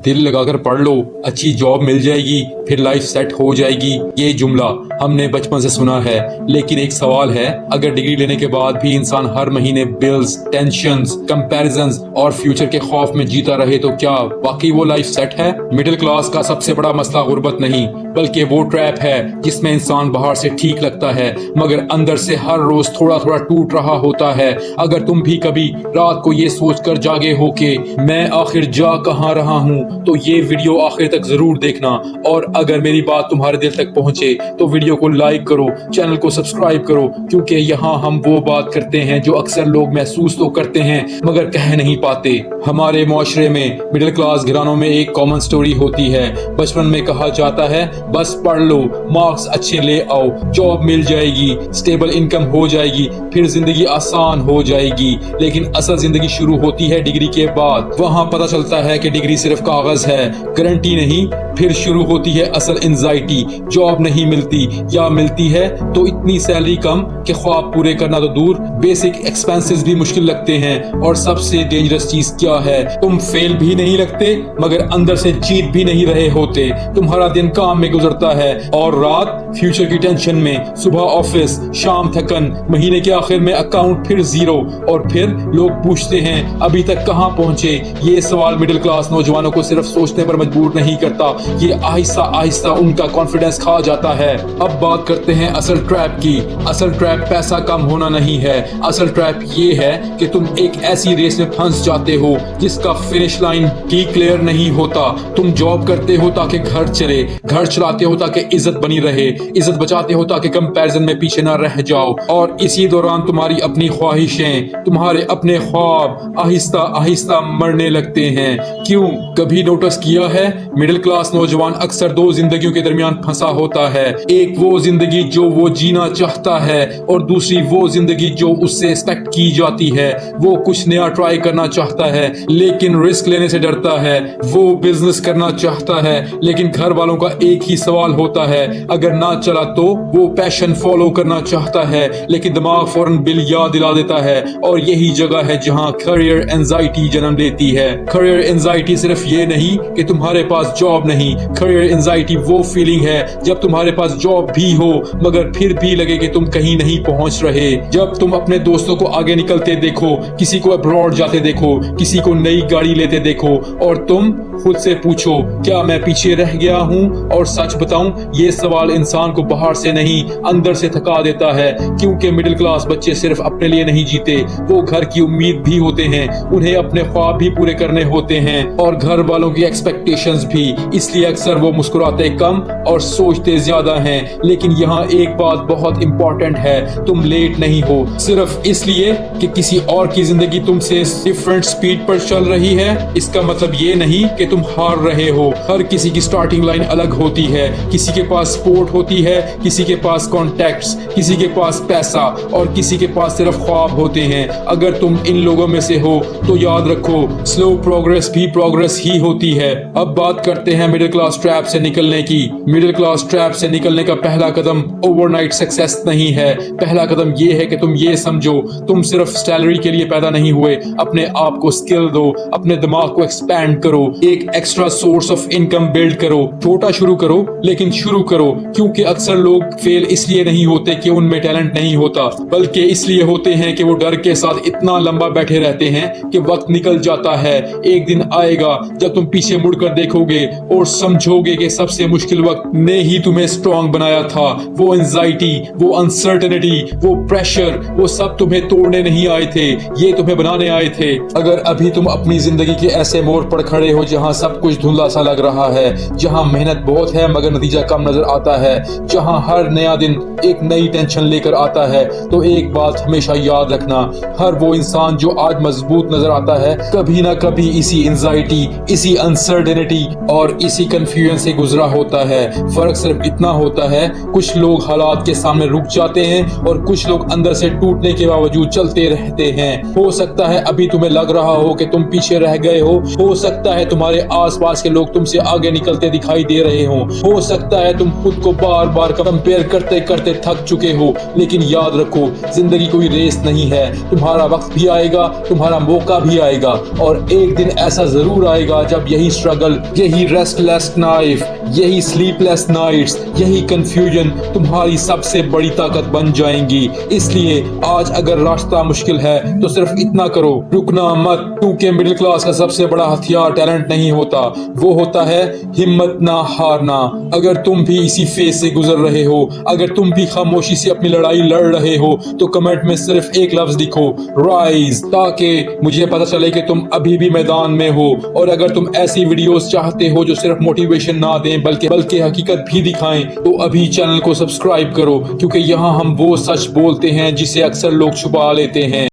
दिल लगाकर पढ़ लो, अच्छी जॉब मिल जाएगी, फिर लाइफ सेट हो जाएगी। ये जुमला हमने बचपन से सुना है, लेकिन एक सवाल है, अगर डिग्री लेने के बाद भी इंसान हर महीने बिल्स, टेंशंस, कंपैरिजंस और फ्यूचर के खौफ में जीता रहे तो क्या वाकई वो लाइफ सेट है? मिडिल क्लास का सबसे बड़ा मसला गुर्बत नहीं, बल्कि वो ट्रैप है जिसमें इंसान बाहर से ठीक लगता है मगर अंदर से हर रोज थोड़ा थोड़ा टूट रहा होता है। अगर तुम भी कभी रात को ये सोचकर जागे हो कि मैं आखिर जा कहाँ रहा हूँ, तो ये वीडियो आखिर तक जरूर देखना। और अगर मेरी बात तुम्हारे दिल तक पहुंचे तो वीडियो को लाइक करो, चैनल को सब्सक्राइब करो, क्योंकि यहाँ हम वो बात करते हैं जो अक्सर लोग महसूस तो करते हैं मगर कह नहीं पाते। हमारे मुआशरे में मिडिल क्लास घरानों में एक कॉमन स्टोरी होती है। बचपन में कहा जाता है बस पढ़ लो, मार्क्स अच्छे ले आओ, जॉब मिल जाएगी, स्टेबल इनकम हो जाएगी, फिर जिंदगी आसान हो जाएगी। लेकिन असल जिंदगी शुरू होती है डिग्री के बाद। वहाँ पता चलता है कि डिग्री सिर्फ कागज है, गारंटी नहीं। फिर शुरू होती है असल एंजाइटी, जॉब नहीं मिलती या मिलती है तो इतनी सैलरी कम कि ख्वाब पूरे करना तो दूर, बेसिक एक्सपेंसेस भी मुश्किल लगते हैं। और सबसे डेंजरस चीज क्या है, तुम फेल भी नहीं लगते मगर अंदर से जीत भी नहीं रहे होते। तुम्हारा दिन काम में गुजरता है और रात फ्यूचर की टेंशन में, सुबह ऑफिस, शाम थकन, महीने के आखिर में अकाउंट फिर जीरो। और फिर लोग पूछते हैं अभी तक कहाँ पहुंचे। ये सवाल मिडिल क्लास नौजवानों को सिर्फ सोचने पर मजबूर नहीं करता, ये आहिस्ता आहिस्ता उनका कॉन्फिडेंस खा जाता है। अब बात करते हैं असल ट्रैप की। असल ट्रैप पैसा कम होना नहीं है, असल ट्रैप ये है कि तुम एक ऐसी रेस में फंस जाते हो जिसका फिनिश लाइन ही क्लियर नहीं होता। तुम जॉब करते हो ताकि घर चले, घर चलाते हो ताकि इज्जत बनी रहे, इज्जत बचाते हो ताकि कंपैरिजन में पीछे ना रह जाओ। और इसी दौरान तुम्हारी अपनी ख्वाहिशें, तुम्हारे अपने ख्वाब आहिस्ता आहिस्ता मरने लगते हैं। क्यों? कभी नोटिस किया है मिडिल क्लास नौजवान अक्सर दो जिंदगियों के दरमियान फंसा होता है। एक वो जिंदगी जो वो जीना चाहता है और दूसरी वो जिंदगी जो उससे एक्सपेक्ट की जाती है। वो कुछ नया ट्राई करना चाहता है लेकिन रिस्क लेने से डरता है। वो बिजनेस करना चाहता है लेकिन घर वालों का एक ही सवाल होता है, अगर ना चला तो। वो पैशन फॉलो करना चाहता है लेकिन दिमाग फौरन बिल याद दिला देता है। और यही जगह है जहां करियर एंजाइटी जन्म लेती है। करियर एंजाइटी सिर्फ ये नहीं कि तुम्हारे पास जॉब नहीं, करियर एंजाइटी वो फीलिंग है जब तुम्हारे पास जॉब भी हो मगर फिर भी लगे कि तुम कहीं नहीं पहुंच रहे। जब तुम अपने दोस्तों को आगे निकलते देखो, किसी को अब्रॉड जाते देखो, किसी को नई गाड़ी लेते देखो और तुम खुद से पूछो क्या मैं पीछे रह गया हूँ? और सच बताऊं, ये सवाल इंसान को बाहर से नहीं अंदर से थका देता है। क्योंकि मिडिल क्लास बच्चे सिर्फ अपने लिए नहीं जीते, वो घर की उम्मीद भी होते हैं, उन्हें अपने ख्वाब भी पूरे करने होते हैं और घर वालों की एक्सपेक्टेशंस भी। इसलिए अक्सर वो मुस्कुराते कम और सोचते ज्यादा हैं। लेकिन यहाँ एक बात बहुत इंपॉर्टेंट है, तुम लेट नहीं हो सिर्फ इसलिए कि किसी और की जिंदगी तुमसे डिफरेंट स्पीड पर चल रही है। इसका मतलब ये नहीं कि तुम हार रहे हो। हर किसी की स्टार्टिंग लाइन अलग होती है, किसी के पास सपोर्ट होती है, किसी के पास कॉन्टैक्ट्स, किसी के पास पैसा और किसी के पास सिर्फ ख्वाब होते हैं। अगर तुम इन लोगों में से हो तो याद रखो, स्लो प्रोग्रेस भी प्रोग्रेस ही होती है। अब बात करते हैं मिडिल क्लास ट्रैप से निकलने की। मिडिल क्लास ट्रैप से निकलने का पहला कदम ओवरनाइट सक्सेस नहीं है। पहला कदम ये है कि तुम ये समझो तुम सिर्फ सैलरी के लिए पैदा नहीं हुए। अपने आप को स्किल दो, अपने दिमाग को एक्सपैंड करो, एक extra source of income build करो। छोटा शुरू करो लेकिन शुरू करो, क्योंकि अक्सर लोग फेल इसलिए नहीं होते कि उनमें टैलेंट नहीं होता, बल्कि इसलिए होते हैं कि वो डर के साथ इतना लंबा बैठे रहते हैं कि वक्त निकल जाता है। एक दिन आएगा जब तुम पीछे मुड़कर देखोगे और समझोगे कि सबसे मुश्किल वक्त ने ही तुम्हें स्ट्रॉन्ग बनाया था। वो एंजाइटी, वो अनसर्टेनिटी, वो प्रेशर, वो सब तुम्हें तोड़ने नहीं आए थे, ये तुम्हें बनाने आए थे। अगर अभी तुम अपनी जिंदगी के ऐसे मोड़ पर खड़े हो जहां सब कुछ धुंधला सा लग रहा है, जहां मेहनत बहुत है मगर नतीजा कम नजर आता है, जहां हर नया दिन एक नई टेंशन लेकर आता है, तो एक बात हमेशा याद रखना, हर वो इंसान जो आज मजबूत नजर आता है कभी ना कभी इसी एंजाइटी, इसी अनसर्टेनिटी और इसी कंफ्यूजन से गुजरा होता है। फर्क सिर्फ इतना होता है, कुछ लोग हालात के सामने रुक जाते हैं और कुछ लोग अंदर से टूटने के बावजूद चलते रहते हैं। हो सकता है अभी तुम्हें लग रहा हो कि तुम पीछे रह गए हो सकता है तुम्हारे आसपास के लोग तुमसे आगे निकलते दिखाई दे रहे हो, ہو سکتا ہے تم خود کو بار بار کمپیئر کرتے کرتے تھک چکے ہو، لیکن یاد رکھو زندگی کوئی ریس نہیں ہے، تمہارا وقت بھی آئے گا، تمہارا موقع بھی آئے گا، اور ایک دن ایسا ضرور آئے گا جب یہی اسٹرگل، یہی ریسٹ لیس نائف، یہی سلیپ لیس نائٹس، یہی کنفیوژن تمہاری سب سے بڑی طاقت بن جائیں گی۔ اس لیے آج اگر راستہ مشکل ہے تو صرف اتنا کرو، رکنا مت، کیونکہ مڈل کلاس کا سب سے بڑا ہتھیار ٹیلنٹ نہیں ہوتا، وہ ہوتا ہے ہمت نہ ہارنا۔ اگر تم بھی اسی فیز سے گزر رہے ہو، اگر تم بھی خاموشی سے اپنی لڑائی لڑ رہے ہو، تو کمنٹ میں صرف ایک لفظ لکھو، رائز، تاکہ مجھے پتہ چلے کہ تم ابھی بھی میدان میں ہو۔ اور اگر تم ایسی ویڈیوز چاہتے ہو جو صرف موٹیویشن نہ دیں بلکہ حقیقت بھی دکھائیں، تو ابھی چینل کو سبسکرائب کرو، کیونکہ یہاں ہم وہ سچ بولتے ہیں جسے اکثر لوگ چھپا لیتے ہیں۔